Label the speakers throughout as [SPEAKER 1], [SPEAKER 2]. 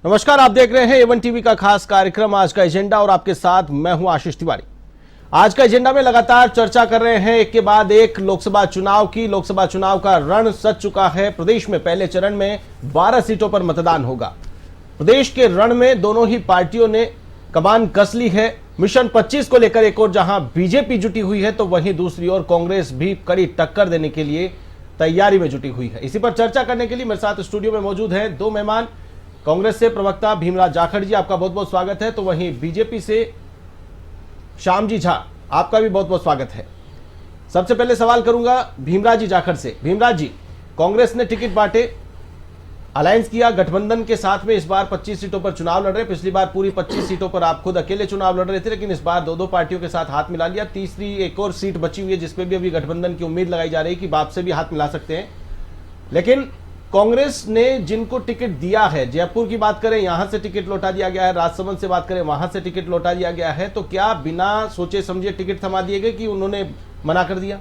[SPEAKER 1] नमस्कार, आप देख रहे हैं एवन टीवी का खास कार्यक्रम आज का एजेंडा और आपके साथ मैं हूं आशीष तिवारी। आज का एजेंडा में लगातार चर्चा कर रहे हैं एक के बाद एक लोकसभा चुनाव की। लोकसभा चुनाव का रण सज चुका है। प्रदेश में पहले चरण में 12 सीटों पर मतदान होगा। प्रदेश के रण में दोनों ही पार्टियों ने कमान कस ली है। मिशन 25 को लेकर एक और जहां बीजेपी जुटी हुई है तो वहीं दूसरी ओर कांग्रेस भी कड़ी टक्कर देने के लिए तैयारी में जुटी हुई है। इसी पर चर्चा करने के लिए मेरे साथ स्टूडियो में मौजूद हैं दो मेहमान। कांग्रेस से प्रवक्ता भीमराज जाखड़ जी, आपका बहुत बहुत स्वागत है। तो वहीं बीजेपी से श्यामजी झा, आपका भी बहुत बहुत स्वागत है। सबसे पहले सवाल करूंगा भीमराज जी जाखड़ से। भीमराज जी, कांग्रेस ने टिकट बांटे, अलायंस किया, गठबंधन के साथ में इस बार 25 सीटों पर चुनाव लड़ रहे। पिछली बार पूरी 25 सीटों पर आप खुद अकेले चुनाव लड़ रहे थे, लेकिन इस बार दो पार्टियों के साथ हाथ मिला लिया। तीसरी एक और सीट बची हुई है जिसपे भी अभी गठबंधन की उम्मीद लगाई जा रही है कि बाप से भी हाथ मिला सकते हैं। लेकिन कांग्रेस ने जिनको टिकट दिया है, जयपुर की बात करें यहां से टिकट लौटा दिया गया है, राजसमंद से बात करें वहां से टिकट लौटा दिया गया है, तो क्या बिना सोचे समझे टिकट थमा दिए गए कि उन्होंने मना कर दिया?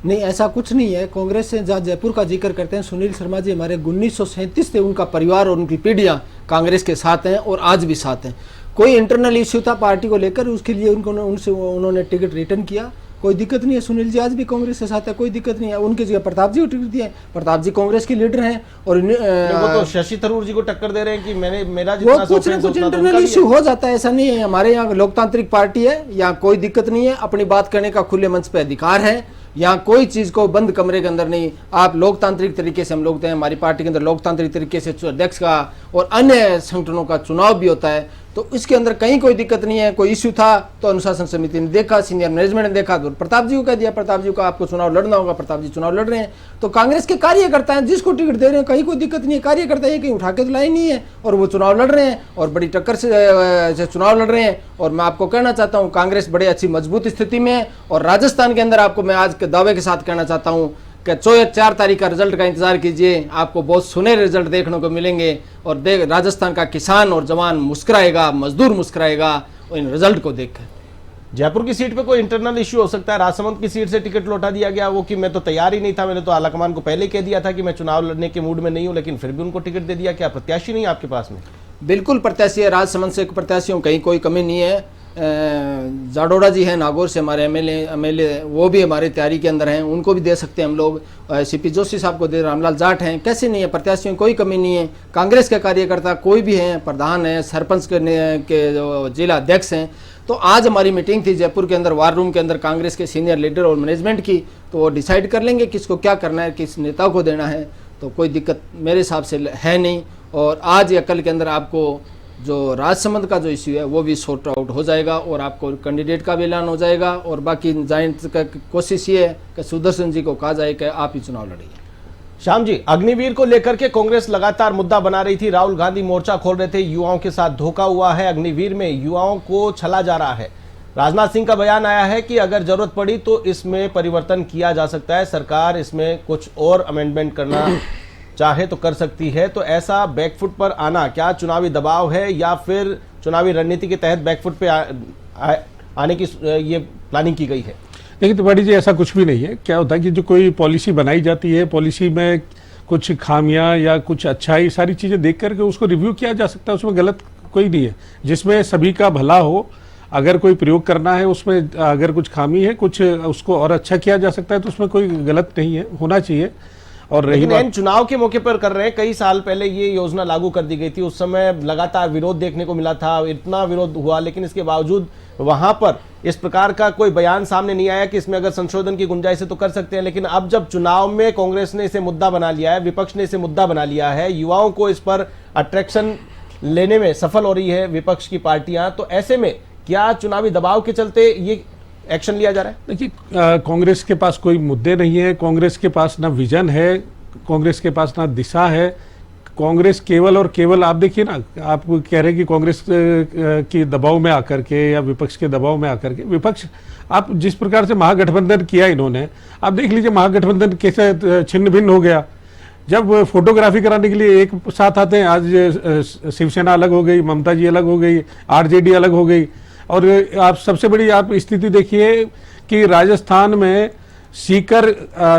[SPEAKER 2] नहीं, ऐसा कुछ नहीं है। कांग्रेस से जहाँ जयपुर का जिक्र करते हैं, सुनील शर्मा जी हमारे 1937 से उनका परिवार और उनकी पीढ़ियाँ कांग्रेस के साथ हैं और आज भी साथ हैं। कोई इंटरनल इश्यू था पार्टी को लेकर, उसके लिए उन्होंने टिकट रिटर्न किया। कोई दिक्कत नहीं है। सुनील जी आज भी कांग्रेस के साथ है, कोई दिक्कत नहीं है। उनकी जगह प्रताप जी को टिकट दिया है। प्रताप जी कांग्रेस के लीडर हैं और
[SPEAKER 1] वो तो शशि थरूर जी को टक्कर दे रहे हैं कि मेरा
[SPEAKER 2] वो कुछ ना कुछ इंटरनल इश्यू हो जाता है, ऐसा नहीं है। हमारे यहाँ लोकतांत्रिक पार्टी है, यहाँ कोई दिक्कत नहीं है। अपनी बात करने का खुले मंच पे अधिकार है। यहाँ कोई चीज को बंद कमरे के अंदर नहीं। आप लोकतांत्रिक तरीके से, हम लोग हैं हमारी पार्टी के अंदर लोकतांत्रिक तरीके से अध्यक्ष का और अन्य संगठनों का चुनाव भी होता है, तो इसके अंदर कहीं कोई दिक्कत नहीं है। कोई इश्यू था तो अनुशासन समिति ने देखा, सीनियर मैनेजमेंट ने देखा, तो प्रताप जी को कह दिया, प्रताप जी को आपको चुनाव लड़ना होगा, प्रताप जी चुनाव लड़ रहे हैं। तो कांग्रेस के कार्यकर्ता हैं, जिसको टिकट दे रहे हैं कहीं कोई दिक्कत नहीं है। कार्यकर्ता ये कहीं उठा के तो लाई नहीं है और वो चुनाव लड़ रहे हैं और बड़ी टक्कर से चुनाव लड़ रहे हैं। और मैं आपको कहना चाहता हूँ कांग्रेस बड़ी अच्छी मजबूत स्थिति में है। और राजस्थान के अंदर आपको मैं आज के दावे के साथ कहना चाहता हूँ कि 4 तारीख का रिजल्ट का इंतजार कीजिए, आपको बहुत सुनहरे रिजल्ट देखने को मिलेंगे। और राजस्थान का किसान और जवान मुस्कुराएगा, मजदूर मुस्कुराएगा इन रिजल्ट को देखकर।
[SPEAKER 1] जयपुर की सीट पे कोई इंटरनल इश्यू हो सकता है? राजसमंद की सीट से टिकट लौटा दिया गया, वो कि मैं तो तैयार ही नहीं था, मैंने तो आलाकमान को पहले कह दिया था कि मैं चुनाव लड़ने के मूड में नहीं हूं, लेकिन फिर भी उनको टिकट दे दिया। क्या प्रत्याशी नहीं है आपके पास में?
[SPEAKER 2] बिल्कुल प्रत्याशी है। राजसमंद से प्रत्याशियों कहीं कोई कमी नहीं है। जाडोड़ा जी हैं नागौर से, हमारे एमएलए, वो भी हमारी तैयारी के अंदर हैं, उनको भी दे सकते हैं हम लोग। सीपी जोशी साहब को दे, रामलाल जाट हैं, कैसे नहीं है। प्रत्याशियों कोई कमी नहीं है। कांग्रेस के कार्यकर्ता कोई भी हैं, प्रधान हैं, सरपंच के जो जिला अध्यक्ष हैं। तो आज हमारी मीटिंग थी जयपुर के अंदर, वार रूम के अंदर, कांग्रेस के सीनियर लीडर और मैनेजमेंट की। तो वो डिसाइड कर लेंगे किसको क्या करना है, किस नेता को देना है। तो कोई दिक्कत मेरे हिसाब से है नहीं। और आज या कल के अंदर आपको जो राजसमंद का जो इश्यू है वो भी सॉर्ट आउट हो जाएगा और आपको कैंडिडेट का भी ऐलान हो जाएगा। और बाकी जाइंट का कोशिश ये है कि सुदर्शन जी को कहा जाए कि आप ही चुनाव लड़िए।
[SPEAKER 1] श्याम जी, अग्निवीर को लेकर के कांग्रेस लगातार मुद्दा बना रही थी। राहुल गांधी मोर्चा खोल रहे थे, युवाओं के साथ धोखा हुआ है, अग्निवीर में युवाओं को छला जा रहा है। राजनाथ सिंह का बयान आया है कि अगर जरूरत पड़ी तो इसमें परिवर्तन किया जा सकता है, सरकार इसमें कुछ और अमेंडमेंट करना चाहे तो कर सकती है। तो ऐसा बैकफुट पर आना क्या चुनावी दबाव है या फिर चुनावी रणनीति के तहत बैकफुट पे आने की ये प्लानिंग की गई है?
[SPEAKER 3] देखिए तिवारी जी, ऐसा कुछ भी नहीं है। क्या होता है कि जो कोई पॉलिसी बनाई जाती है, पॉलिसी में कुछ खामियां या कुछ अच्छाई, सारी चीज़ें देख करके उसको रिव्यू किया जा सकता है। उसमें गलत कोई नहीं है। जिसमें सभी का भला हो, अगर कोई प्रयोग करना है उसमें अगर कुछ खामी है, कुछ उसको और अच्छा किया जा सकता है, तो उसमें कोई गलत नहीं है, होना चाहिए। और
[SPEAKER 1] लेकिन चुनाव के मौके पर कर रहे हैं। कई साल पहले ये योजना लागू कर दी गई थी, उस समय लगातार विरोध देखने को मिला था, इतना विरोध हुआ, लेकिन इसके बावजूद वहां पर इस प्रकार का कोई बयान सामने नहीं आया कि इसमें अगर संशोधन की गुंजाइश है तो कर सकते हैं। लेकिन अब जब चुनाव में कांग्रेस ने इसे मुद्दा बना लिया है, विपक्ष ने इसे मुद्दा बना लिया है, युवाओं को इस पर अट्रैक्शन लेने में सफल हो रही है विपक्ष की पार्टियां, तो ऐसे में क्या चुनावी दबाव के चलते ये एक्शन लिया जा रहा है?
[SPEAKER 3] देखिए, कांग्रेस के पास कोई मुद्दे नहीं है, कांग्रेस के पास ना विजन है, कांग्रेस के पास ना दिशा है। कांग्रेस केवल और केवल, आप देखिए ना, आप कह रहे हैं कि कांग्रेस की दबाव में आकर के या विपक्ष के दबाव में आकर के, विपक्ष आप जिस प्रकार से महागठबंधन किया इन्होंने, आप देख लीजिए महागठबंधन कैसे छिन्न भिन्न हो गया। जब फोटोग्राफी कराने के लिए एक साथ आते हैं, आज शिवसेना अलग हो गई, ममता जी अलग हो गई, आरजेडी अलग हो गई। और आप सबसे बड़ी आप स्थिति देखिए कि राजस्थान में सीकर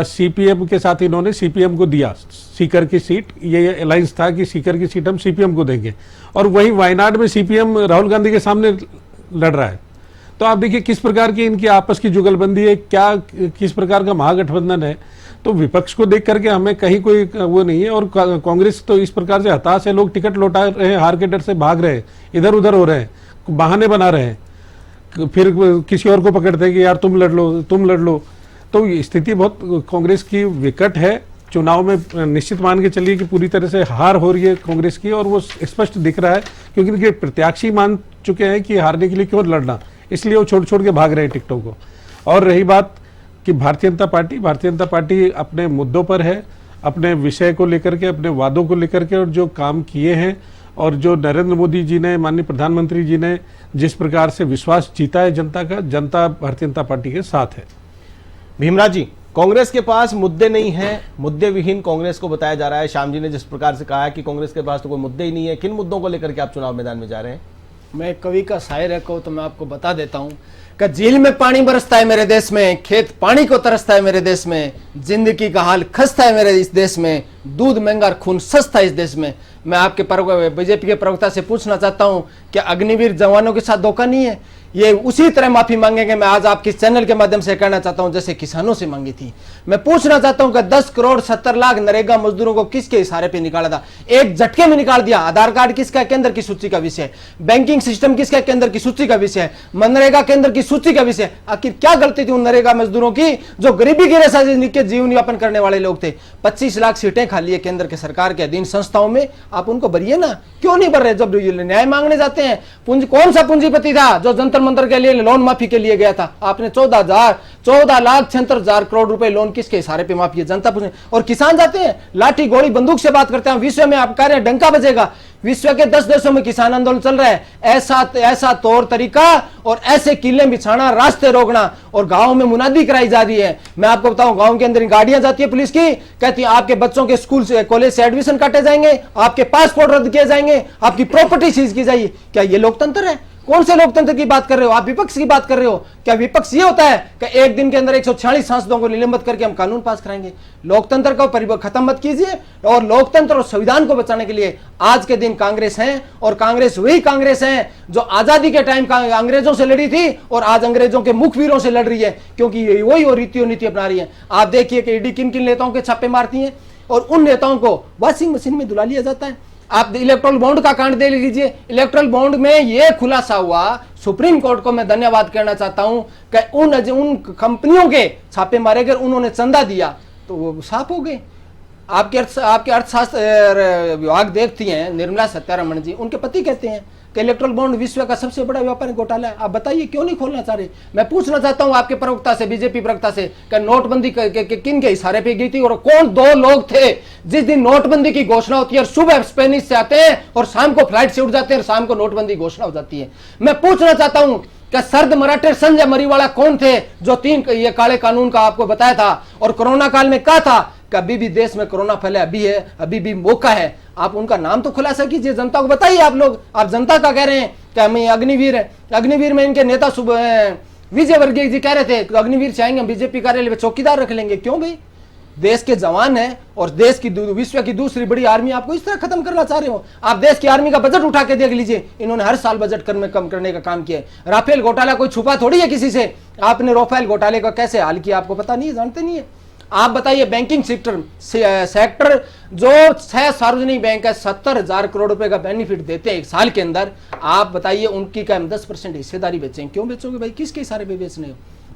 [SPEAKER 3] सीपीएम के साथ इन्होंने सीपीएम को दिया सीकर की सीट, ये अलायंस था कि सीकर की सीट हम सीपीएम को देंगे, और वही वायनाड में सीपीएम राहुल गांधी के सामने लड़ रहा है। तो आप देखिए किस प्रकार की इनकी आपस की जुगलबंदी है, क्या किस प्रकार का महागठबंधन है। तो विपक्ष को देख करके हमें कहीं कोई वो नहीं है, और कांग्रेस तो इस प्रकार से हताश है, लोग टिकट लौटा रहे हैं, हार के डर से भाग रहे हैं, इधर उधर हो रहे हैं, बहाने बना रहे हैं, फिर किसी और को पकड़ते हैं कि यार तुम लड़ लो तुम लड़ लो। तो स्थिति बहुत कांग्रेस की विकट है। चुनाव में निश्चित मान के चलिए कि पूरी तरह से हार हो रही है कांग्रेस की, और वो स्पष्ट दिख रहा है क्योंकि इनके प्रत्याशी मान चुके हैं कि हारने के लिए क्यों लड़ना, इसलिए वो छोड़ छोड़ के भाग रहे हैं टिकटों को। और रही बात कि भारतीय जनता पार्टी अपने मुद्दों पर है, अपने विषय को लेकर के, अपने वादों को लेकर के, और जो काम किए हैं, और जो नरेंद्र मोदी जी ने, माननीय प्रधानमंत्री जी ने जिस प्रकार से विश्वास जीता है जनता का, जनता भारतीय जनता पार्टी के साथ है।
[SPEAKER 1] भीमराज जी, कांग्रेस के पास मुद्दे नहीं हैं, मुद्दे विहीन कांग्रेस को बताया जा रहा है। श्याम जी ने जिस प्रकार से कहा है कि कांग्रेस के पास तो कोई मुद्दे ही नहीं है, किन मुद्दों को लेकर के आप चुनाव मैदान में जा रहे हैं?
[SPEAKER 2] मैं कवि का शायर है को तो मैं आपको बता देता हूं कि झील में पानी बरसता है मेरे देश में, खेत पानी को तरसता है मेरे देश में, जिंदगी का हाल खस्ता है मेरे इस देश में, दूध महंगा खून सस्ता है इस देश में। मैं आपके बीजेपी के प्रवक्ता से पूछना चाहता हूं कि अग्निवीर जवानों के साथ धोखा नहीं है? ये उसी तरह माफी मांगेंगे। मैं आज आपके चैनल के माध्यम से कहना चाहता हूं जैसे किसानों से मांगी थी। मैं पूछना चाहता हूं कि 10 करोड़ 70 लाख नरेगा मजदूरों को किसके इशारे पे निकाला था? एक झटके में निकाल दिया। आधार कार्ड किसका केंद्र की सूची का विषय है? बैंकिंग सिस्टम किसका केंद्र की सूची का विषय है? मनरेगा केंद्र की सूची का विषय है। आखिर क्या गलती थी उन नरेगा मजदूरों की जो गरीबी की रेखा से नीचे जीवन यापन करने वाले लोग थे? 25 लाख सीटें खाली है केंद्र के सरकार के अधीन संस्थाओं में, आप उनको भरिए ना, क्यों नहीं भर रहे? जब न्याय मांगने जाते हैं, कौन सा पूंजीपति था जो जंतर मंतर के लिए लोन माफी के लिए गया था? आपने 14,76,000 करोड़ रुपए लोन किसके इशारे पे माफी है? जनता पूछे। और किसान जाते हैं लाठी गोली बंदूक से बात करते हैं, विश्व में आप कह रहे हैं डंका बजेगा। विश्व के 10 देशों में किसान आंदोलन चल रहा है। ऐसा तौर तरीका और ऐसे किले बिछाना, रास्ते रोकना, और गांव में मुनादी कराई जा रही है। मैं आपको बताऊं, गांव के अंदर गाड़ियां जाती है पुलिस की, कहती है आपके बच्चों के स्कूल से कॉलेज से एडमिशन काटे जाएंगे, आपके पासपोर्ट रद्द किए जाएंगे, आपकी प्रॉपर्टी सीज की जाएगी। क्या ये लोकतंत्र है? कौन से लोकतंत्र की बात कर रहे हो आप? विपक्ष की बात कर रहे हो? क्या विपक्ष ये होता है कि एक दिन के अंदर 146 सांसदों को निलंबित करके हम कानून पास कराएंगे? लोकतंत्र को खत्म मत कीजिए, और लोकतंत्र और संविधान को बचाने के लिए आज के दिन कांग्रेस है, और कांग्रेस वही कांग्रेस है जो आजादी के टाइम अंग्रेजों से लड़ी थी और आज अंग्रेजों के मुखबिरों से लड़ रही है, क्योंकि वही और रीति और नीति अपना रही है। आप देखिए कि ईडी किन किन नेताओं के छापे मारती है, और उन नेताओं को वॉशिंग मशीन में धुला लिया जाता है। आप इलेक्ट्रल बॉन्ड का कांड दे लीजिए। इलेक्ट्रल बॉन्ड में यह खुलासा हुआ, सुप्रीम कोर्ट को मैं धन्यवाद करना चाहता हूं कि उन कंपनियों के छापे मारे गए, उन्होंने चंदा दिया तो वो साफ हो गए। आपके अर्थशास्त्र विभाग देखती हैं निर्मला सीतारमण जी, उनके पति कहते हैं कि इलेक्ट्रल बॉन्ड विश्व का सबसे बड़ा व्यापारिक घोटाला है। आप बताइए क्यों नहीं खोलना चाह रहे? मैं पूछना चाहता हूं आपके प्रवक्ता से, बीजेपी प्रवक्ता से, कि नोटबंदी किन के इशारे पे गई थी, और कौन 2 लोग थे जिस दिन नोटबंदी की घोषणा होती है और सुबह स्पेनिश से आते हैं और शाम को फ्लाइट से उड़ जाते हैं और शाम को नोटबंदी घोषणा हो जाती है? मैं पूछना चाहता हूं कि सर्द मराठे संजय मरीवाला कौन थे जो 3 ये काले कानून का आपको बताया था, और कोरोना काल में कहा था कि अभी भी देश में कोरोना फैले, अभी भी मौका है। आप उनका नाम तो खुलासा कीजिए, जनता को बताइए। आप लोग, आप जनता का कह रहे हैं कि हमें अग्निवीर है। अग्निवीर में इनके नेता विजय वर्गीय जी कह रहे थे कि अग्निवीर चाहेंगे, हम बीजेपी कार्यालय में चौकीदार रख लेंगे। क्यों भाई? देश के जवान हैं और देश की विश्व की दूसरी बड़ी आर्मी आपको इस तरह खत्म करना चाह रहे हो? आप देश की आर्मी का बजट उठा के देख लीजिए, इन्होंने हर साल बजट कम करने का काम किया है। राफेल घोटाला कोई छुपा थोड़ी है किसी से। आपने राफेल घोटाले का कैसे हाल किया आपको पता नहीं है, जानते नहीं है आप? बताइए, बैंकिंग सेक्टर जो 6 सार्वजनिक बैंक है 70,000 करोड़ रुपए का बेनिफिट देते हैं 1 साल के अंदर, आप बताइए उनकी क्या हम 10% हिस्सेदारी बेचें? क्यों बेचोगे भाई? किसके इशारे पे बेचने हो?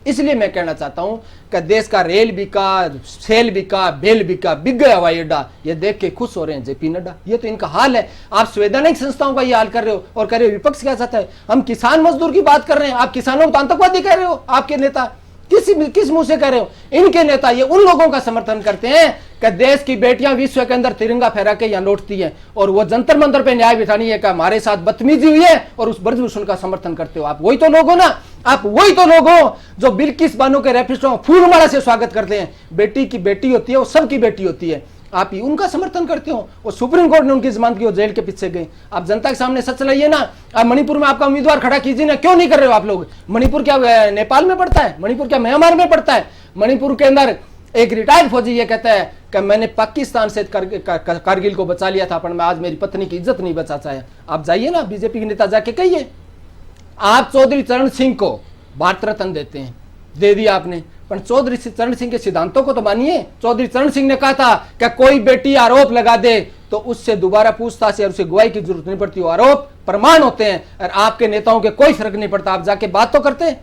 [SPEAKER 2] इसलिए मैं कहना चाहता हूं कि देश का रेल बिका, सेल बिका, बेल बिका, बिक गया हवाई अड्डा, ये देख के खुश हो रहे हैं जेपी नड्डा। ये तो इनका हाल है। आप संवैधानिक संस्थाओं का ये हाल कर रहे हो और कह रहे हो विपक्ष क्या चाहता है। हम किसान मजदूर की बात कर रहे हैं, आप किसानों को आतंकवादी कह रहे हो। आपके नेता किस मुंह से कह रहे हो? इनके नेता ये उन लोगों का समर्थन करते हैं कि देश की बेटियां विश्व के अंदर तिरंगा फहरा के यहां लौटती हैं, और वो जंतर मंतर पे न्याय बिठानी है कि हमारे साथ बदतमीजी हुई है, और उस ब्रजभूषण का समर्थन करते हो। आप वही तो लोग हो ना, आप वही तो लोग हो जो बिल्किस बानो के रेपिस्टों फूलमाला से स्वागत करते हैं। बेटी की बेटी होती है, वो सबकी बेटी होती है, आप ही उनका समर्थन करते हो। और सुप्रीम कोर्ट ने उनकी जमानत की, वो जेल के पीछे गए। आप जनता के सामने सच लाइए ना। आप मणिपुर में आपका उम्मीदवार खड़ा कीजिए ना, क्यों नहीं कर रहे हो आप लोग? मणिपुर क्या नेपाल में पड़ता है? मणिपुर क्या म्यांमार में पड़ता है? मणिपुर के अंदर एक रिटायर्ड फौजी ये कहता है कि मैंने पाकिस्तान से कारगिल को बचा लिया था, पर मैं आज मेरी पत्नी की इज्जत नहीं बचा पाया। आप जाइए ना, बीजेपी के नेता जाके कहिए। आप चौधरी चरण सिंह को भारत रत्न देते हैं, दे दिया आपने, पर चौधरी चरण सिंह के सिद्धांतों को तो मानिए। चौधरी चरण सिंह ने कहा था कि कोई बेटी आरोप लगा दे तो उससे दोबारा पूछताछ या उसे गवाही की जरूरत नहीं पड़ती, वो आरोप प्रमाण होते हैं। और आपके नेताओं के कोई फर्क नहीं पड़ता, आप जाके बात तो करते हैं।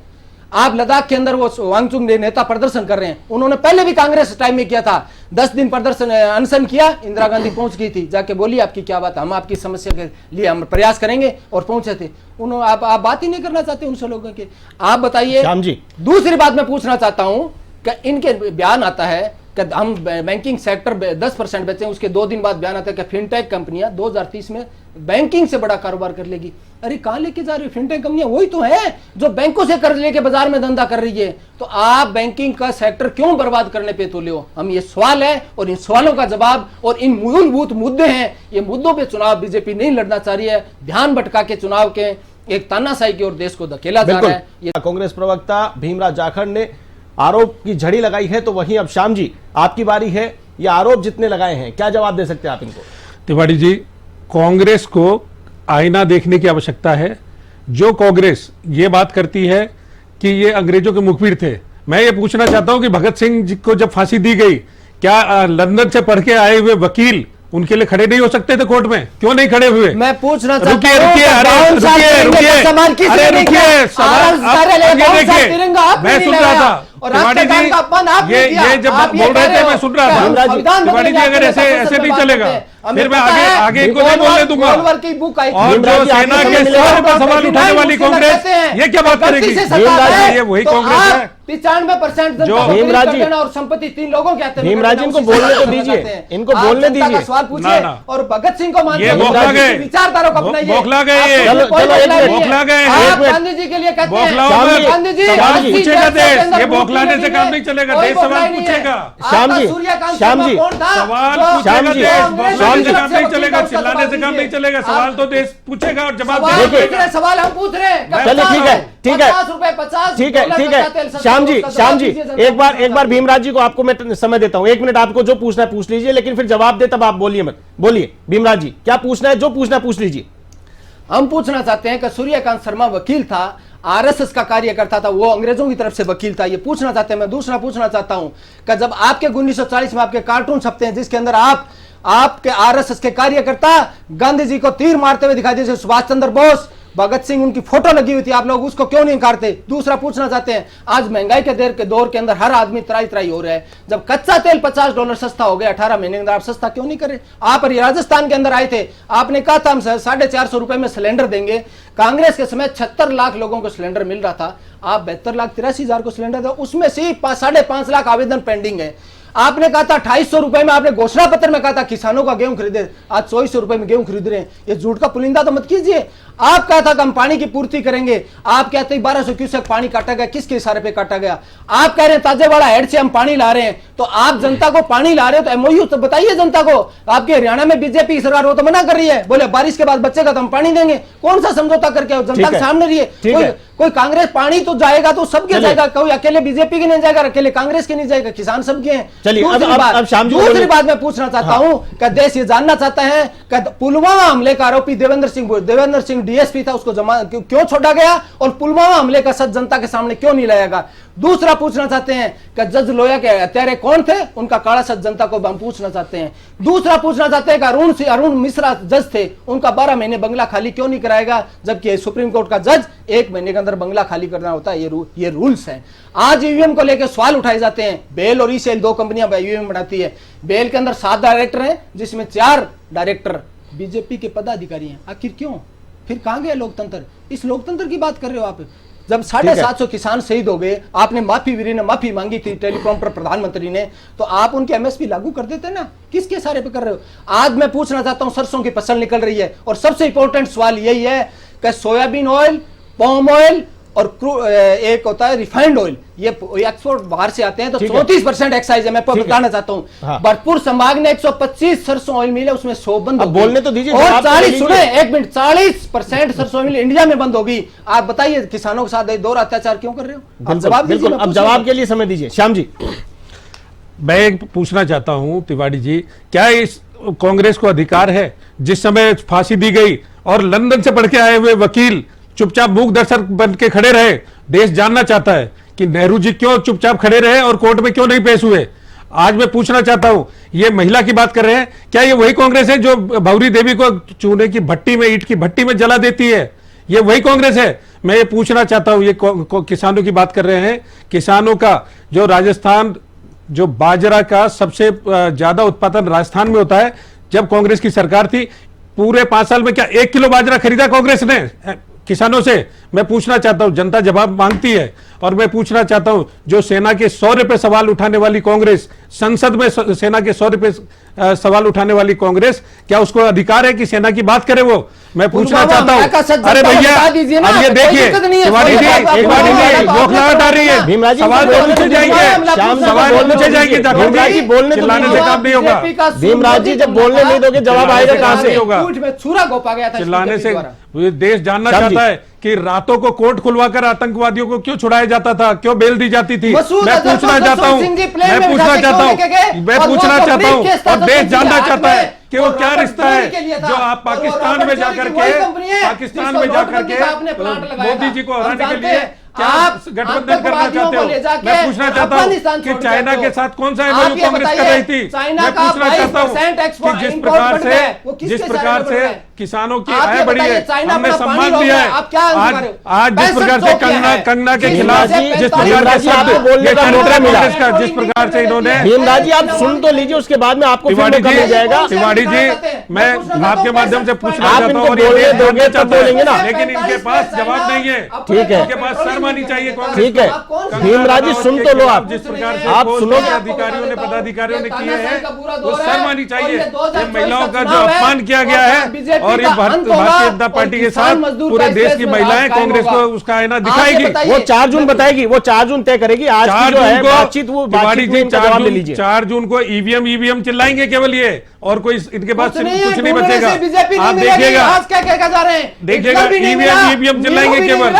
[SPEAKER 2] आप लद्दाख के अंदर वो वांगचुक नेता प्रदर्शन कर रहे हैं, उन्होंने पहले भी कांग्रेस टाइम में किया था, 10 दिन प्रदर्शन अनशन किया, इंदिरा गांधी पहुंच गई थी, जाके बोली आपकी क्या बात, हम आपकी समस्या के लिए हम प्रयास करेंगे, और पहुंचे थे उन्होंने। आप बात ही नहीं करना चाहते उनसे लोगों के। आप बताइए। दूसरी बात मैं पूछना चाहता हूं कि इनके बयान आता है कि हम बैंकिंग सेक्टर 10% बेचे, उसके 2 दिन बाद बयान आता है कि फिनटेक कंपनियां 2030 में बैंकिंग से बड़ा कारोबार कर लेगी। अरे कहां लेके जा रही है फिनटेक कंपनियां? वही तो है जो बैंकों से कर्ज लेके बाजार में धंधा कर रही है। तो आप बैंकिंग का सेक्टर क्यों बर्बाद करने पे तुले हो? हम ये सवाल है, और इन सवालों का जवाब और इन मूलभूत मुद्दे हैं, ये मुद्दों पे चुनाव बीजेपी नहीं लड़ना चाह रही है, ध्यान भटका के चुनाव के एक तानाशाही की ओर देश को धकेला जा रहा है।
[SPEAKER 1] ये कांग्रेस प्रवक्ता भीमराव जाखड़ ने आरोप की झड़ी लगाई है, तो वहीं अब श्याम जी आपकी बारी है। ये आरोप जितने लगाए हैं, क्या जवाब दे सकते हैं आप इनको?
[SPEAKER 3] तिवारी जी, कांग्रेस को आईना देखने की आवश्यकता है। जो कांग्रेस ये बात करती है कि ये अंग्रेजों के मुखबिर थे, मैं ये पूछना चाहता हूं कि भगत सिंह जी को जब फांसी दी गई, क्या लंदन से पढ़ के आए हुए वकील उनके लिए खड़े नहीं हो सकते थे कोर्ट में? क्यों नहीं खड़े हुए?
[SPEAKER 2] मैं पूछना चाहता हूं,
[SPEAKER 3] रुकिए, मैं सुन रहा था तिवारी जी, ये जब बोल रहे थे मैं सुन रहा था। तिवारी जी अगर ऐसे नहीं चलेगा फिर मैं आगे इनको नहीं बोलने दूंगा। और जो सेना के सर पर सवाल उठाने वाली कांग्रेस, ये क्या बात करेगी? ये वही कांग्रेस है
[SPEAKER 2] 95%
[SPEAKER 1] जो भीमराव जी
[SPEAKER 2] और संपत्ति 3 लोगों के हाथ में।
[SPEAKER 1] भीमराव जी इनको बोलने तो दीजिए, इनको बोलने दीजिए।
[SPEAKER 2] सवाल पूछिए और भगत सिंह को मानते
[SPEAKER 3] हैं,
[SPEAKER 2] विचारधारा को अपनाइए।
[SPEAKER 3] बौखला गए, बौखला गए।
[SPEAKER 2] गांधी जी के लिए कहते हैं, गांधी जी
[SPEAKER 3] सवाल पूछेगा देश, ये बौखलाने से काम नहीं चलेगा, देश सवाल पूछेगा।
[SPEAKER 1] श्याम जी, श्याम जी,
[SPEAKER 3] सवाल पूछेगा देश, बौखलाने से काम नहीं चलेगा, चिल्लाने से काम नहीं चलेगा। सवाल तो देश पूछेगा और जवाब देगा।
[SPEAKER 2] सवाल हम पूछ रहे हैं।
[SPEAKER 1] चलिए ठीक है, ठीक है,
[SPEAKER 2] 50 रुपए 50,
[SPEAKER 1] ठीक है, ठीक है। श्याम जी एक बार भीमराव जी को आपको मैं समय देता हूं, 1 मिनट। आपको जो पूछना है पूछ लीजिए, लेकिन फिर जवाब दे तब आप बोलिए मत। बोलिए भीमराव जी, क्या पूछना है? जो पूछना पूछ लीजिए।
[SPEAKER 2] हम पूछना चाहते हैं कि सूर्यकांत शर्मा वकील था, आरएसएस का कार्यकर्ता था, वो अंग्रेजों की तरफ से वकील था, ये पूछना चाहते हैं। मैं दूसरा पूछना चाहता हूं कि जब आपके 1940 में आपके कार्टून छपते हैं जिसके अंदर आपके आरएसएस के कार्यकर्ता गांधी जी को तीर मारते हुए दिखाई देते, सुभाष चंद्र बोस, भगत सिंह, उनकी फोटो लगी हुई थी, आप लोग उसको क्यों नहीं काटते? दूसरा पूछना चाहते हैं, आज महंगाई के दौर के अंदर हर आदमी त्राई हो रहा है, जब कच्चा तेल $50 सस्ता हो गया 18 महीने के अंदर, आप सस्ता क्यों नहीं करे? आप राजस्थान के अंदर आए थे, आपने कहा था हम 450 रुपए में सिलेंडर देंगे। कांग्रेस के समय 76 लाख लोगों को सिलेंडर मिल रहा था, आप 72,83,000 को सिलेंडर दे, उसमें से 5.5 लाख आवेदन पेंडिंग है। आपने कहा था 250 रुपए में, आपने घोषणा पत्र में कहा था किसानों का गेहूं खरीदे, आज 2400 रुपए में गेहूं खरीद रहे हैं। ये झूठ का पुलिंदा तो मत कीजिए। आप कहा था कि हम पानी की पूर्ति करेंगे, आप कहते 1200 क्यूसेक पानी काटा गया, किसके इशारे पे काटा गया? आप कह रहे हैं ताजेवाड़ा हेड से हम पानी ला रहे हैं, तो आप जनता को पानी ला रहे हो तो एमओयू तो बताइए जनता को। आपके हरियाणा में बीजेपी सरकार वो तो मना कर रही है, बोले बारिश के बाद बचेगा तो हम पानी देंगे। कौन सा समझौता करके जनता के सामने रही है? कोई कांग्रेस पानी तो जाएगा तो सबके जाएगा, कोई अकेले बीजेपी के नहीं जाएगा, अकेले कांग्रेस के नहीं जाएगा, किसान सबके हैं। दूसरी बात मैं पूछना चाहता हूं कि देश ये जानना चाहता है कि पुलवामा हमले का आरोपी देवेंद्र सिंह डीएसपी था, उसको क्यों छोड़ा गया और पुलवामा हमले का सच जनता के सामने क्यों नहीं लाया गया? दूसरा पूछना चाहते हैं कि जज लोया के हत्यारे कौन थे, उनका काला सच जनता को हम पूछना चाहते हैं। दूसरा पूछना चाहते हैं कि अरुण मिश्रा जज थे, उनका 12 महीने बंगला खाली क्यों नहीं कराएगा, जबकि सुप्रीम कोर्ट का जज 1 महीने के अंदर बंगला खाली करना होता है, ये रूल्स हैं। आज ईवीएम को लेकर सवाल उठाए जाते हैं। बेल और ईसेल 2 कंपनियां ईवीएम बनाती है, बेल के अंदर 7 डायरेक्टर हैं जिसमें 4 डायरेक्टर बीजेपी के पदाधिकारी हैं। आखिर क्यों? फिर कहां गया लोकतंत्र? इस लोकतंत्र की बात कर रहे हो आप। जब 750 किसान शहीद हो गए, आपने माफी मांगी थी टेलीकॉम पर प्रधानमंत्री ने, तो आप उनके एमएसपी लागू कर देते ना। किसके सारे पे कर रहे हो? आज मैं पूछना चाहता हूं, सरसों की फसल निकल रही है और सबसे इंपॉर्टेंट सवाल यही है कि सोयाबीन ऑयल, पाम ऑयल और एक होता है रिफाइंड ऑयल, ये एक्सपोर्ट बाहर से आते हैं तो 34% एक्साइज है। मैं आपको बताना चाहता हूँ,
[SPEAKER 1] हाँ।
[SPEAKER 2] भरतपुर संभाग ने 125 सरसों ऑयल मिल है, उसमें 100 बंद हो गई।
[SPEAKER 1] बोलने तो दीजिए,
[SPEAKER 2] और
[SPEAKER 1] जवाब तो
[SPEAKER 2] 40
[SPEAKER 1] दीजिए।
[SPEAKER 2] सुने एक मिनट, 40% सरसों मिल इंडिया में बंद होगी। आप बताइए किसानों के साथ दौर अत्याचार क्यों कर रहे हो? आप जवाब दीजिए,
[SPEAKER 1] बिल्कुल,
[SPEAKER 2] मैं
[SPEAKER 1] अब
[SPEAKER 2] पूछ रहा
[SPEAKER 1] जवाब
[SPEAKER 2] हूं।
[SPEAKER 1] के लिए समय दीजिए। श्याम जी,
[SPEAKER 3] मैं पूछना चाहता हूं तिवारी जी, क्या इस कांग्रेस को अधिकार है जिस समय फांसी दी गई और लंदन से पढ़ के आए हुए वकील चुपचाप मूक दर्शक बन के खड़े रहे? देश जानना चाहता है कि नेहरू जी क्यों चुपचाप खड़े रहे और कोर्ट में क्यों नहीं पेश हुए। आज मैं पूछना चाहता हूं, ये महिला की बात कर रहे हैं, क्या ये वही कांग्रेस है जो भौरी देवी को चूने की भट्टी में, ईंट की भट्टी में जला देती है? ये वही कांग्रेस है? मैं ये पूछना चाहता हूं, ये किसानों की बात कर रहे हैं, किसानों का जो राजस्थान, जो बाजरा का सबसे ज्यादा उत्पादन राजस्थान में होता है, जब कांग्रेस की सरकार थी पूरे 5 साल में क्या 1 किलो बाजरा खरीदा कांग्रेस ने किसानों से? मैं पूछना चाहता हूं, जनता जवाब मांगती है। और मैं पूछना चाहता हूं, जो सेना के 100 पे सवाल उठाने वाली कांग्रेस, संसद में सेना के 100 पे सवाल उठाने वाली कांग्रेस, क्या उसको अधिकार है कि सेना की बात करे? वो मैं पूछना चाहता हूं। अरे भैया, अब ये देखिए तिवारी जी, बौखलाहट आ रही है, सवाल तो पूछे जाएंगे, सवाल पूछे जाएंगे,
[SPEAKER 1] भीमराज जी बोलने
[SPEAKER 3] चिल्लाने से काम नहीं होगा।
[SPEAKER 1] भीमराज जी जब बोलने नहीं दोगे जवाब आएगा कहां से?
[SPEAKER 3] होगा
[SPEAKER 2] छुरा गोपा गया था
[SPEAKER 3] चिल्लाने से। देश जानना चाहता है कि रातों को कोर्ट खुलवाकर आतंकवादियों को क्यों छुड़ाया जाता था, क्यों बेल दी जाती थी? मैं पूछना चाहता हूं, मैं पूछना चाहता हूं, और देश जानना चाहता है कि वो क्या रिश्ता है जो आप पाकिस्तान में जाकर के मोदी जी को हराने के लिए क्या आप गठबंधन करना चाहते हो? मैं पूछना चाहता हूं कि चाइना के साथ कौन सा एमओयू कांग्रेस कर रही थी? मैं पूछना चाहता हूं कि जिस प्रकार से किसानों की आय बढ़ी है, हमने सम्मान दिया है, आज जिस प्रकार से कंगना के खिलाफ जिस प्रकार के शब्द, जिस प्रकार से इन्होंने,
[SPEAKER 1] भीमराज जी आप सुन तो लीजिए, उसके बाद में आपको
[SPEAKER 3] तिवारी
[SPEAKER 1] फिर मौका मिल जाएगा।
[SPEAKER 3] तिवारी जी, मैं आपके माध्यम से पूछना
[SPEAKER 1] आप
[SPEAKER 3] चाहता
[SPEAKER 1] इनको
[SPEAKER 3] हूं, और
[SPEAKER 1] बोलने
[SPEAKER 3] ये
[SPEAKER 1] दोगे तब बोलेंगे ना।
[SPEAKER 3] लेकिन इनके पास जवाब नहीं है।
[SPEAKER 1] ठीक है,
[SPEAKER 3] इनके पास शर्म आनी चाहिए कांग्रेस
[SPEAKER 1] ठीक है।
[SPEAKER 3] को।
[SPEAKER 1] भीमराज जी सुन तो लो आप,
[SPEAKER 3] जिस प्रकार से
[SPEAKER 1] आप सुनो,
[SPEAKER 3] अधिकारियों ने, पदाधिकारियों ने किए हैं, वो शर्म आनी चाहिए। ये महिलाओं का जो अपमान किया गया है, और ये भारतीय जनता पार्टी के साथ पूरे देश की महिलाएं कांग्रेस को उसका आईना दिखाएगी।
[SPEAKER 1] वो 4 जून बताएगी, वो 4 जून तय करेगी। आज की जो है बातचीत, वो बातचीत में इनका जवाब ले लीजिए।
[SPEAKER 3] 4 जून को ईवीएम चिल्लाएंगे केवल ये, और कोई इनके पास कुछ नहीं बचेगा। आप देखिएगा, देखिएगा ईवीएम चिल्लाएंगे केवल।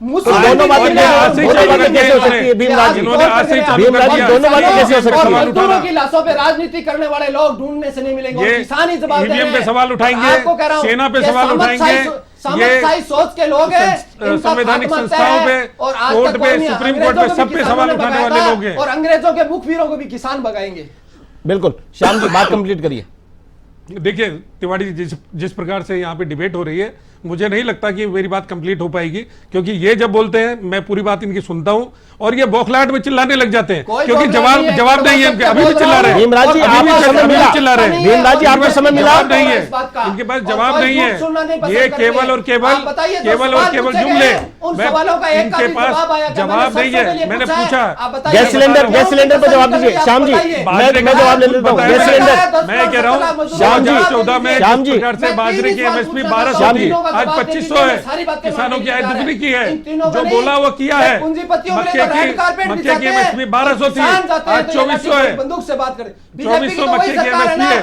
[SPEAKER 1] दोनों बातें कैसे हो सकती है भीमराज जी? भीमराज जी दोनों बातें कैसे हो सकती है?
[SPEAKER 2] मजदूरों की लाशों पे राजनीति करने वाले लोग ढूंढने से नहीं मिलेंगे।
[SPEAKER 3] ये
[SPEAKER 2] किसान ही जवाब दे रहे
[SPEAKER 3] ईवीएम
[SPEAKER 2] हैं।
[SPEAKER 3] पे सवाल उठाएंगे,
[SPEAKER 2] आपको कह रहा हूं,
[SPEAKER 3] सेना पे
[SPEAKER 2] ये
[SPEAKER 3] सवाल उठाएंगे,
[SPEAKER 2] सामंतशाही सोच के लोग हैं, इनका
[SPEAKER 3] संवैधानिक
[SPEAKER 2] खात्मा तय
[SPEAKER 3] संस्थाओं
[SPEAKER 2] है।
[SPEAKER 3] पे,
[SPEAKER 2] और आज
[SPEAKER 3] कोर्ट
[SPEAKER 2] तक
[SPEAKER 3] पे,
[SPEAKER 2] कौन है?
[SPEAKER 3] सुप्रीम कोर्ट पे,
[SPEAKER 2] अंग्रेजों को
[SPEAKER 3] सब
[SPEAKER 2] भी
[SPEAKER 3] पे
[SPEAKER 2] किसानों
[SPEAKER 3] सवाल
[SPEAKER 2] ने
[SPEAKER 3] उठाने
[SPEAKER 2] भगाया
[SPEAKER 3] वाले
[SPEAKER 2] था,
[SPEAKER 3] लोग हैं।
[SPEAKER 2] और अंग्रेजों के मुखबिरों को भी किसान भगाएंगे।
[SPEAKER 1] बिल्कुल, श्याम जी बात कंप्लीट करिए।
[SPEAKER 3] देखिए तिवारी जी, जिस प्रकार से यहाँ पे डिबेट हो रही है, मुझे नहीं लगता कि मेरी बात कंप्लीट हो पाएगी, क्योंकि ये जब बोलते हैं मैं पूरी बात इनकी सुनता हूं और ये बौखलाहट में चिल्लाने लग जाते हैं, क्योंकि जवाब नहीं है। अभी भी चिल्ला रहे हैं,
[SPEAKER 1] भीमराज जी आपको समय मिला,
[SPEAKER 3] चिल्ला रहे हैं।
[SPEAKER 1] भीमराज जी आपको समय मिला
[SPEAKER 3] जवाब नहीं है, इनके पास जवाब नहीं है। ये केवल और केवल जुमले। इनके पास जवाब नहीं है। मैंने पूछा
[SPEAKER 1] गैस सिलेंडर पर जवाब दीजिए। श्याम जी मैं जवाब ले लेता हूँ। गैस सिलेंडर,
[SPEAKER 3] मैं कह रहा हूँ
[SPEAKER 1] श्याम जी,
[SPEAKER 3] 2014 में
[SPEAKER 1] श्याम जी,
[SPEAKER 3] जिस प्रकार से बाजरे की एमएसपी 1200 थी, आज 2500 है। किसानों की आय दुगनी की है, जो बोला वो किया है। मक्के की एमएसपी 1200 थी, आज 2400 है। 2400 मक्के की एमएसपी है।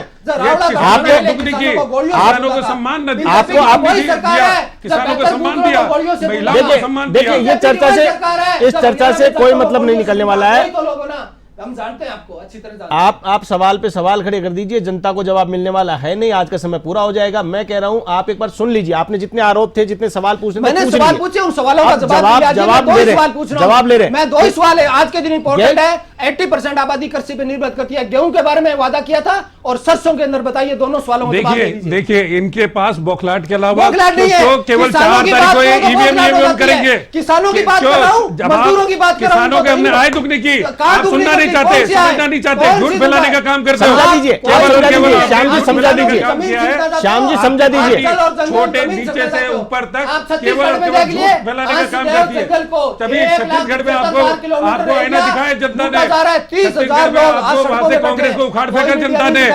[SPEAKER 3] आपने दुगनी की, किसानों को सम्मान न दिया, किसानों को सम्मान दिया, महिलाओं को सम्मान दिया।
[SPEAKER 1] देखिए इस चर्चा से कोई मतलब नहीं निकलने वाला है।
[SPEAKER 2] हम जानते हैं आपको अच्छी तरह जानते हैं।
[SPEAKER 1] आप सवाल पे सवाल खड़े कर दीजिए, जनता को जवाब मिलने वाला है नहीं। आज का समय पूरा हो जाएगा। मैं कह रहा हूं आप एक बार सुन लीजिए। आपने जितने आरोप थे, जितने सवाल पूछने थे,
[SPEAKER 2] मैंने सवाल पूछे, उन सवालों का जवाब
[SPEAKER 1] ले रहे।
[SPEAKER 2] मैं 2 ही सवाल है आज के दिन इंपॉर्टेंट है। 80% आबादी कृषि पर निर्भर करती है। गेहूं के बारे में वादा किया था और सरसों के अंदर बताइए, दोनों सवालों का जवाब दीजिए।
[SPEAKER 3] देखिए इनके पास बौखलाहट के अलावा केवल 4
[SPEAKER 2] तारीख
[SPEAKER 3] को ईवीएम करेंगे।
[SPEAKER 2] किसानों की बात कर रहा हूं, मजदूरों की बात कर रहा हूं।
[SPEAKER 3] किसानों के हमने आय दुगनी की, आप सुनना नहीं चाहते, समझना नहीं चाहते, झूठ फैलाने का काम करते हो।
[SPEAKER 1] समझा दीजिए,
[SPEAKER 3] केवल और केवल
[SPEAKER 1] श्याम जी समझा दीजिए, श्याम जी समझा दीजिए।
[SPEAKER 3] छोटे नीचे से ऊपर तक केवल और केवल झूठ फैलाने का काम करती है। तभी छत्तीसगढ़ में आपको आईना दिखाया जनता ने, छत्तीसगढ़ में आपको वहां से कांग्रेस को उखाड़ फेंका जनता ने,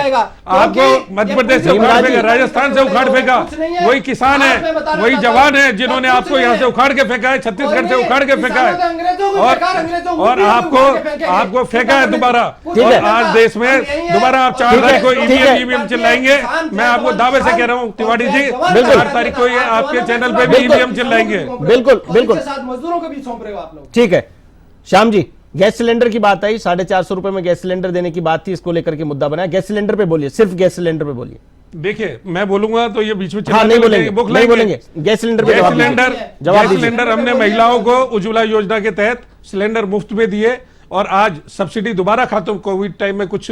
[SPEAKER 3] आपको मध्य प्रदेश से उखाड़ फेंका, राजस्थान से उखाड़ फेंका। वही किसान है, वही जवान है जिन्होंने आपको यहाँ से उखाड़ के फेंका है, छत्तीसगढ़ से उखाड़ के फेंका है, और आपको फेंका है दोबारा। और आज देश में दोबारा आप 4 तारीख को ईवीएम चिल्लाएंगे। मैं आपको दावे से कह रहा हूँ तिवारी जी, 4 तारीख को ये आपके चैनल पे भी ईवीएम चिल्लाएंगे।
[SPEAKER 1] बिल्कुल बिल्कुल,
[SPEAKER 2] मजदूरों के भी सौंप रहे हो आप लोग।
[SPEAKER 1] ठीक है श्याम जी, गैस सिलेंडर की बात आई, 450 रुपए में गैस सिलेंडर देने की बात थी, इसको लेकर के मुद्दा बनाया। गैस सिलेंडर पे बोलिए, सिर्फ गैस सिलेंडर पे बोलिए।
[SPEAKER 3] देखिए मैं बोलूंगा तो ये बीच में
[SPEAKER 1] हाँ नहीं बोलेंगे, नहीं बोलेंगे। गैस सिलेंडर पे जवाब दीजिए।
[SPEAKER 3] सिलेंडर हमने महिलाओं को उज्ज्वला योजना के तहत सिलेंडर मुफ्त में दिए, और आज सब्सिडी दोबारा खातों, कोविड टाइम में कुछ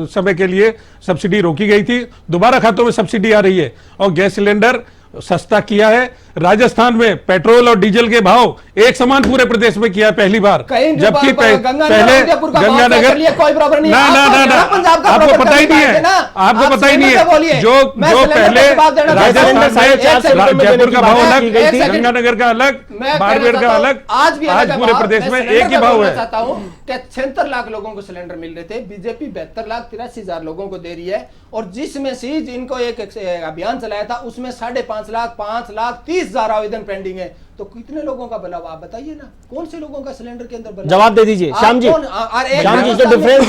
[SPEAKER 3] समय के लिए सब्सिडी रोकी गई थी, दोबारा खातों में सब्सिडी आ रही है, और गैस सिलेंडर सस्ता किया है। राजस्थान में पेट्रोल और डीजल के भाव एक समान पूरे प्रदेश में किया है पहली बार, जबकि पहले गंगानगर
[SPEAKER 2] कोई बराबर नहीं,
[SPEAKER 3] आपको पता ही नहीं है, आपको पता ही नहीं है। जो पहले राजस्थान में जयपुर का भाव अलग, गंगानगर का अलग, बाड़मेर का अलग, आज पूरे प्रदेश में एक ही भाव है।
[SPEAKER 2] 76 लाख लोगों को सिलेंडर मिल रहे थे, बीजेपी 72,83,000 लोगों को दे रही है, और जिसमें से जिनको एक अभियान चलाया था उसमें 5.5 लाख, 5,30,000 आवेदन पेंडिंग है। तो कितने लोगों का भला आप बताइए ना, कौन से लोगों का सिलेंडर के अंदर
[SPEAKER 1] जवाब दे दीजिए श्याम जी। श्याम जी, जो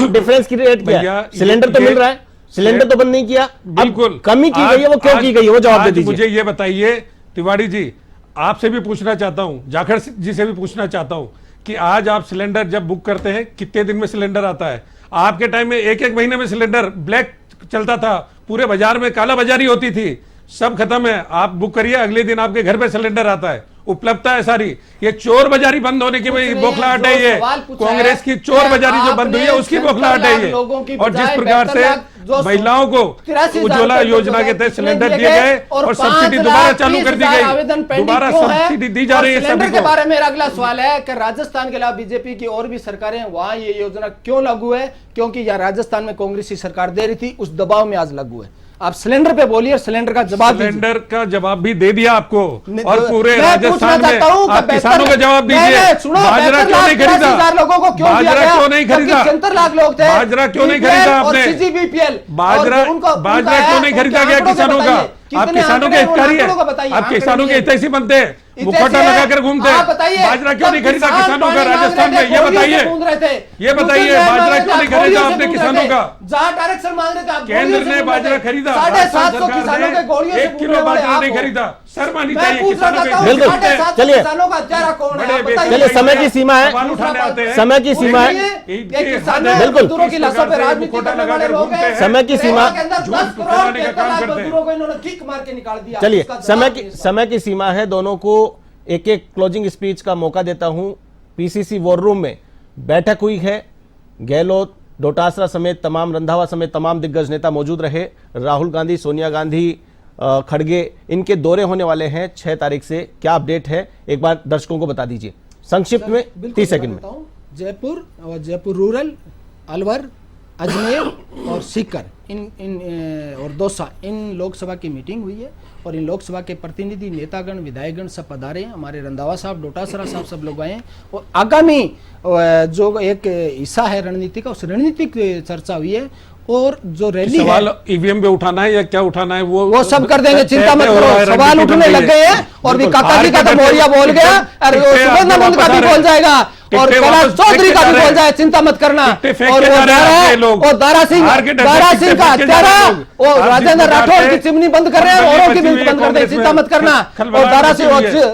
[SPEAKER 1] डिफरेंस क्रिएट किया, सिलेंडर तो मिल रहा है, सिलेंडर तो बंद नहीं किया,
[SPEAKER 3] बिल्कुल
[SPEAKER 1] कमी की गई है, वो क्यों की गई है, वो जवाब दे दीजिए।
[SPEAKER 3] मुझे ये बताइए तिवारी जी, आपसे भी पूछना चाहता हूं, जाखड़ जी से भी पूछना चाहता हूं कि आज आप सिलेंडर जब बुक करते हैं कितने दिन में सिलेंडर आता है? आपके टाइम में एक महीने में सिलेंडर ब्लैक चलता था, पूरे बाजार में काला बाजारी होती थी, सब खत्म है। आप बुक करिए, अगले दिन आपके घर पे सिलेंडर आता है, उपलब्धता है सारी। ये चोर बाजारी बंद होने की बौखलाहट है, ये कांग्रेस की चोर बाजारी जो बंद हुई है उसकी बौखलाहट है ये। और जिस प्रकार से महिलाओं को उज्ज्वला योजना के तहत सिलेंडर दिए गए और सब्सिडी दोबारा चालू कर दी गई, दोबारा सब्सिडी दी जा रही है सभी को।
[SPEAKER 2] के बारे में अगला सवाल है कि राजस्थान के अलावा बीजेपी की और भी सरकारें हैं, वहां ये योजना क्यों लागू है? क्योंकि यह राजस्थान में कांग्रेस की सरकार दे रही थी, उस दबाव में आज लागू है। आप सिलेंडर पे बोलिए, सिलेंडर का जवाब,
[SPEAKER 3] सिलेंडर का जवाब भी दे दिया आपको, और पूरे राजस्थान में आप किसानों का जवाब दीजिए। बाजरा क्यों नहीं खरीदा? बाजरा क्यों नहीं खरीदा?
[SPEAKER 2] 70 लाख लोग थे,
[SPEAKER 3] बाजरा क्यों नहीं खरीदा आपने? बाजरा क्यों नहीं खरीदा गया किसानों का? आप किसानों के हितकारी है, आप किसानों के हितैषी बनते हैं, मुखौटा लगाकर घूमते हैं। बाजरा क्यों नहीं खरीदा किसानों का राजस्थान में? ये बताइए, ये बताइए, बाजरा क्यों नहीं खरीदा आपने किसानों का?
[SPEAKER 2] डायरेक्शन मांग रहे थे,
[SPEAKER 3] केंद्र ने बाजरा खरीदा,
[SPEAKER 2] 750 किसानों के गोलियों से
[SPEAKER 3] 1 किलो बाजरा नहीं खरीदा। शर्म आनी चाहिए किसानों के।
[SPEAKER 1] बिल्कुल, चलिए
[SPEAKER 2] किसानों का चेहरा कौन है?
[SPEAKER 1] चलिए, समय की सीमा है,
[SPEAKER 3] सवाल उठाने आते हैं,
[SPEAKER 1] समय की सीमा है,
[SPEAKER 2] बिल्कुल की लाशों पे राजनीति करने वाले लोग हैं।
[SPEAKER 1] समय की सीमा,
[SPEAKER 2] मार के निकाल दिया।
[SPEAKER 1] चलिए, समय की सीमा है, दोनों को एक एक क्लोजिंग स्पीच का मौका देता हूं। पीसीसी वॉर रूम में बैठक हुई है, गहलोत, डोटासरा समेत तमाम, रंधावा समेत तमाम दिग्गज नेता मौजूद रहे। राहुल गांधी, सोनिया गांधी, खड़गे, इनके दौरे होने वाले हैं 6 तारीख से। क्या अपडेट है एक बार दर्शकों को बता दीजिए संक्षिप्त में, 30 सेकंड में।
[SPEAKER 2] जयपुर और जयपुर रूरल, अलवर, अजमेर और सीकर, इन और दौसा, इन लोकसभा की मीटिंग हुई है, और इन लोकसभा के प्रतिनिधि, नेतागण, विधायकगण सब पधारे हैं। हमारे रंधावा साहब, डोटासरा साहब सब लोग आए हैं, और आगामी जो एक हिस्सा है रणनीति का, उस रणनीतिक चर्चा हुई है। और जो रैली
[SPEAKER 3] सवाल ईवीएम पे उठाना है या क्या उठाना है वो
[SPEAKER 2] सब कर देंगे, चिंता मत करो। सवाल उठने लग गए हैं, और भी काका जी का तो मोरिया बोल गया, और सुगंधानंद का भी बोल जाएगा, और कैलाश चौधरी का भी बोल जाए, चिंता मत करना। और वो दारा सिंह का चेहरा, वो राजेंद्र राठौर की चिमनी बंद कर रहे हैं, औरों की भी बंद कर दे, चिंता मत करना। और दारा सिंह,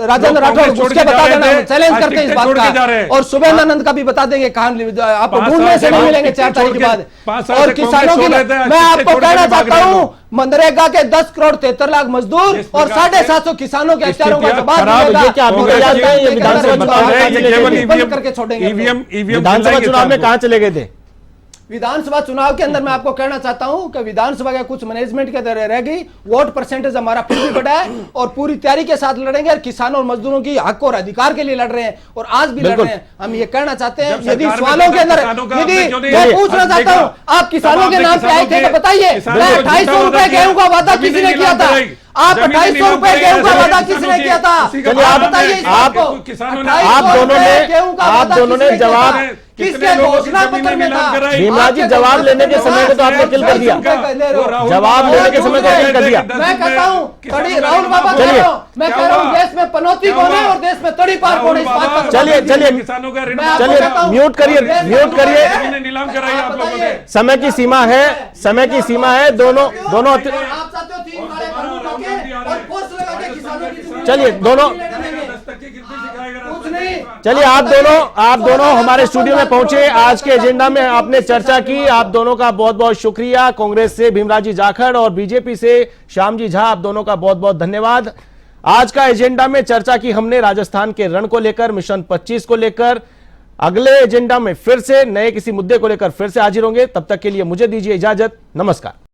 [SPEAKER 2] राजेंद्र राठौर उसके बता देना, चैलेंज करते हैं इस बात का। और सुगंधानंद का भी बता देंगे, कहां आप ढूंढने से नहीं मिलेंगे 4 तारीख के बाद। और किसानों की मैं आपको कहना चाहता हूं, मनरेगा के 10 करोड़ 73 लाख मजदूर और 750 किसानों के अत्याचारों का जवाब
[SPEAKER 1] विधानसभा चुनाव में कहां चले गए थे?
[SPEAKER 2] विधानसभा चुनाव के अंदर मैं आपको कहना चाहता हूं कि विधानसभा का कुछ मैनेजमेंट के अंदर रह गई, वोट परसेंटेज हमारा फिर भी बढ़ा है और पूरी तैयारी के साथ लड़ेंगे और किसानों और मजदूरों की हक और अधिकार के लिए लड़ रहे हैं और आज भी लड़ रहे हैं। हम ये कहना चाहते हैं, यदि सवालों के अंदर यदि मैं पूछना चाहता हूँ, आप किसानों के नाम पे आए थे तो बताइए, 250 रुपए गेहूं का वादा किसी ने किया था? आप 250 रुपए गेहूं का वादा किसने किया था?
[SPEAKER 1] चलिए आप
[SPEAKER 2] बताइए,
[SPEAKER 1] आप दोनों ने जवाब
[SPEAKER 2] किसके घोषणा पत्र में था?
[SPEAKER 1] भीमराव जी, जवाब लेने के समय को तो आपने किल कर दिया, जवाब लेने के समय को किल कर दिया।
[SPEAKER 2] मैं कहता हूँ राहुल बाबा,
[SPEAKER 1] चलिए
[SPEAKER 2] मैं कह रहा हूँ देश में पनौती कौन है और देश में तड़ी पार कौन है, इस बात पर
[SPEAKER 1] चलिए म्यूट करिए, म्यूट करिए। समय की सीमा है, समय की सीमा है। दोनों चलिए चलिए आप दोनों हमारे स्टूडियो में पहुंचे, आज के एजेंडा में आपने चर्चा की, आप दोनों का बहुत बहुत शुक्रिया। कांग्रेस से भीमराव जी जाखड़ और बीजेपी से श्याम जी झा, आप दोनों का बहुत बहुत धन्यवाद। आज का एजेंडा में चर्चा की हमने राजस्थान के रण को लेकर, मिशन 25 को लेकर। अगले एजेंडा में फिर से नए किसी मुद्दे को लेकर फिर से हाजिर होंगे, तब तक के लिए मुझे दीजिए इजाजत, नमस्कार।